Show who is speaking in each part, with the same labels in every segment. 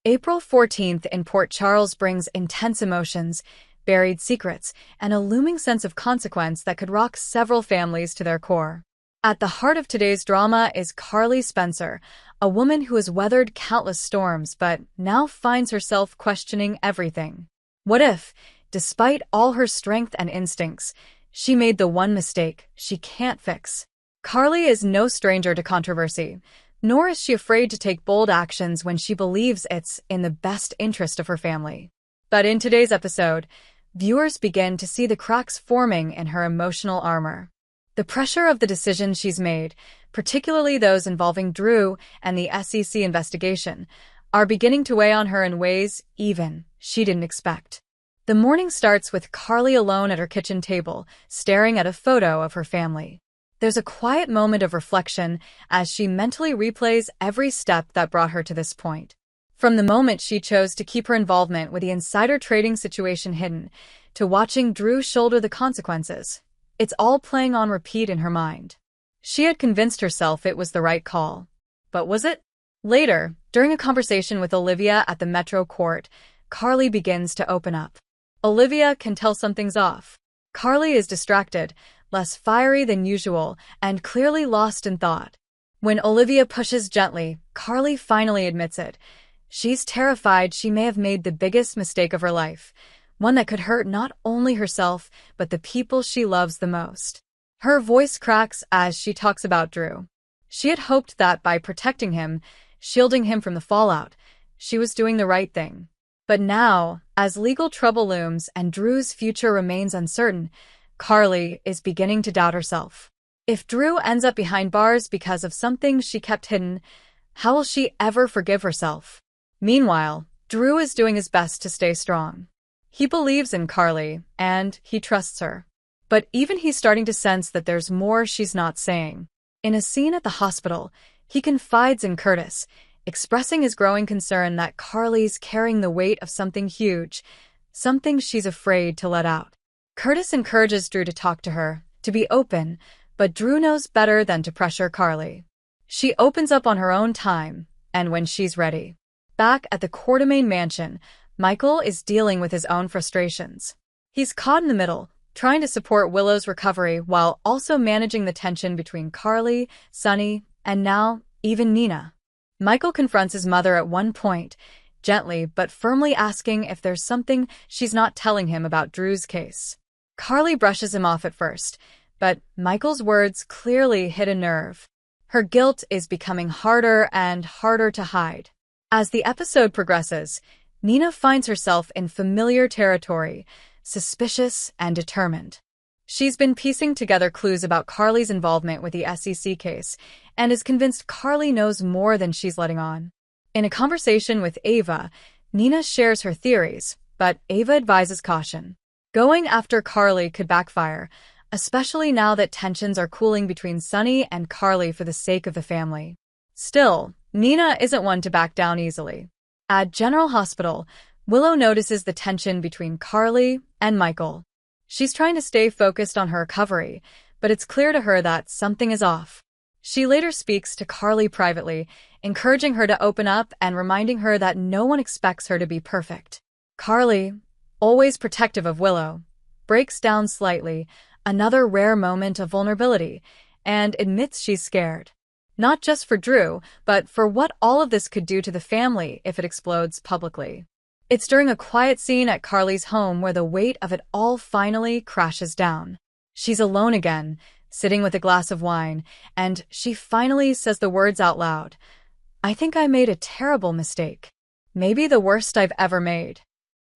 Speaker 1: April 14th in Port Charles brings intense emotions, buried secrets, and a looming sense of consequence that could rock several families to their core. At the heart of today's drama is Carly Spencer, a woman who has weathered countless storms but now finds herself questioning everything. What if, despite all her strength and instincts, she made the one mistake she can't fix? Carly is no stranger to controversy, nor is she afraid to take bold actions when she believes it's in the best interest of her family. But in today's episode, viewers begin to see the cracks forming in her emotional armor. The pressure of the decisions she's made, particularly those involving Drew and the SEC investigation, are beginning to weigh on her in ways even she didn't expect. The morning starts with Carly alone at her kitchen table, staring at a photo of her family. There's a quiet moment of reflection as she mentally replays every step that brought her to this point. From the moment she chose to keep her involvement with the insider trading situation hidden, to watching Drew shoulder the consequences, it's all playing on repeat in her mind. She had convinced herself it was the right call. But was it? Later, during a conversation with Olivia at the Metro Court, Carly begins to open up. Olivia can tell something's off. Carly is distracted, less fiery than usual, and clearly lost in thought. When Olivia pushes gently, Carly finally admits it. She's terrified she may have made the biggest mistake of her life, one that could hurt not only herself, but the people she loves the most. Her voice cracks as she talks about Drew. She had hoped that by protecting him, shielding him from the fallout, she was doing the right thing. But now, as legal trouble looms and Drew's future remains uncertain, Carly is beginning to doubt herself. If Drew ends up behind bars because of something she kept hidden, how will she ever forgive herself? Meanwhile, Drew is doing his best to stay strong. He believes in Carly, and he trusts her. But even he's starting to sense that there's more she's not saying. In a scene at the hospital, he confides in Curtis, expressing his growing concern that Carly's carrying the weight of something huge, something she's afraid to let out. Curtis encourages Drew to talk to her, to be open, but Drew knows better than to pressure Carly. She opens up on her own time, and when she's ready. Back at the Quartermain mansion, Michael is dealing with his own frustrations. He's caught in the middle, trying to support Willow's recovery while also managing the tension between Carly, Sunny, and now, even Nina. Michael confronts his mother at one point, gently but firmly asking if there's something she's not telling him about Drew's case. Carly brushes him off at first, but Michael's words clearly hit a nerve. Her guilt is becoming harder and harder to hide. As the episode progresses, Nina finds herself in familiar territory, suspicious and determined. She's been piecing together clues about Carly's involvement with the SEC case and is convinced Carly knows more than she's letting on. In a conversation with Ava, Nina shares her theories, but Ava advises caution. Going after Carly could backfire, especially now that tensions are cooling between Sunny and Carly for the sake of the family. Still, Nina isn't one to back down easily. At General Hospital, Willow notices the tension between Carly and Michael. She's trying to stay focused on her recovery, but it's clear to her that something is off. She later speaks to Carly privately, encouraging her to open up and reminding her that no one expects her to be perfect. Carly, always protective of Willow, breaks down slightly, another rare moment of vulnerability, and admits she's scared. Not just for Drew, but for what all of this could do to the family if it explodes publicly. It's during a quiet scene at Carly's home where the weight of it all finally crashes down. She's alone again, sitting with a glass of wine, and she finally says the words out loud. "I think I made a terrible mistake. Maybe the worst I've ever made."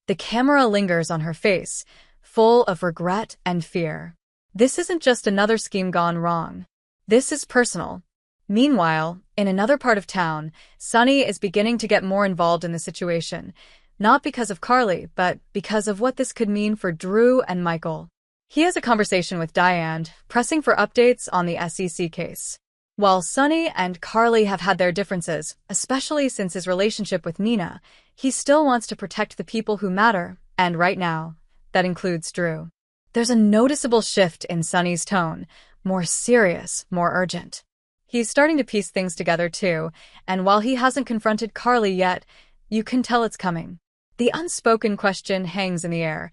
Speaker 1: The camera lingers on her face, full of regret and fear. This isn't just another scheme gone wrong. This is personal. Meanwhile, in another part of town, Sunny is beginning to get more involved in the situation, not because of Carly, but because of what this could mean for Drew and Michael. He has a conversation with Diane, pressing for updates on the SEC case. While Sunny and Carly have had their differences, especially since his relationship with Nina, he still wants to protect the people who matter, and right now, that includes Drew. There's a noticeable shift in Sunny's tone, more serious, more urgent. He's starting to piece things together too, and while he hasn't confronted Carly yet, You can tell it's coming. The unspoken question hangs in the air.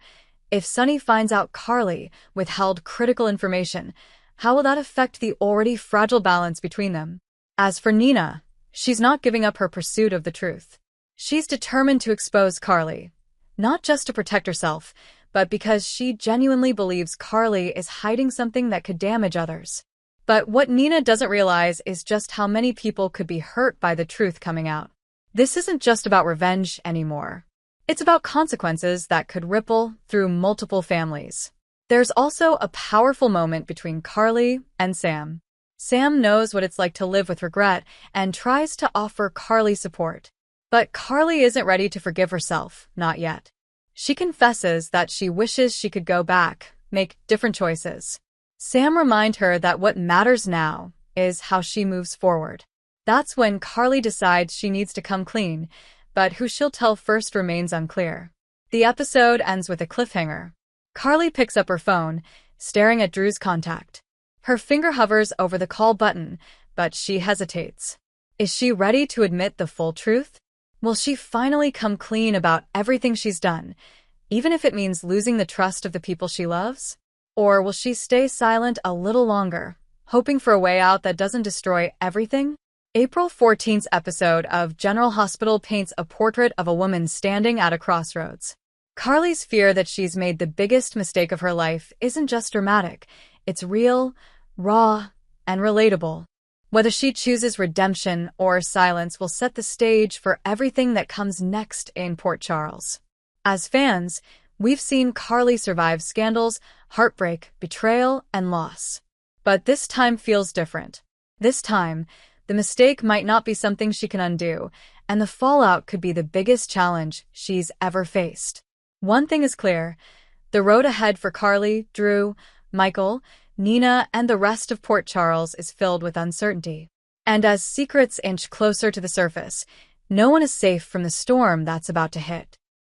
Speaker 1: If Sunny finds out Carly withheld critical information, how will that affect the already fragile balance between them? As for Nina, she's not giving up her pursuit of the truth. She's determined to expose Carly, not just to protect herself, but because she genuinely believes Carly is hiding something that could damage others. But what Nina doesn't realize is just how many people could be hurt by the truth coming out. This isn't just about revenge anymore. It's about consequences that could ripple through multiple families. There's also a powerful moment between Carly and Sam. Sam knows what it's like to live with regret and tries to offer Carly support. But Carly isn't ready to forgive herself, not yet. She confesses that she wishes she could go back, make different choices. Sam reminds her that what matters now is how she moves forward. That's when Carly decides she needs to come clean, but who she'll tell first remains unclear. The episode ends with a cliffhanger. Carly picks up her phone, staring at Drew's contact. Her finger hovers over the call button, but she hesitates. Is she ready to admit the full truth? Will she finally come clean about everything she's done, even if it means losing the trust of the people she loves? Or will she stay silent a little longer, hoping for a way out that doesn't destroy everything? April 14th's episode of General Hospital paints a portrait of a woman standing at a crossroads. Carly's fear that she's made the biggest mistake of her life isn't just dramatic, it's real, raw, and relatable. Whether she chooses redemption or silence will set the stage for everything that comes next in Port Charles. As fans, we've seen Carly survive scandals, heartbreak, betrayal, and loss. But this time feels different. This time, the mistake might not be something she can undo, and the fallout could be the biggest challenge she's ever faced. One thing is clear: the road ahead for Carly, Drew, Michael, Nina, and the rest of Port Charles is filled with uncertainty. And as secrets inch closer to the surface, no one is safe from the storm that's about to hit.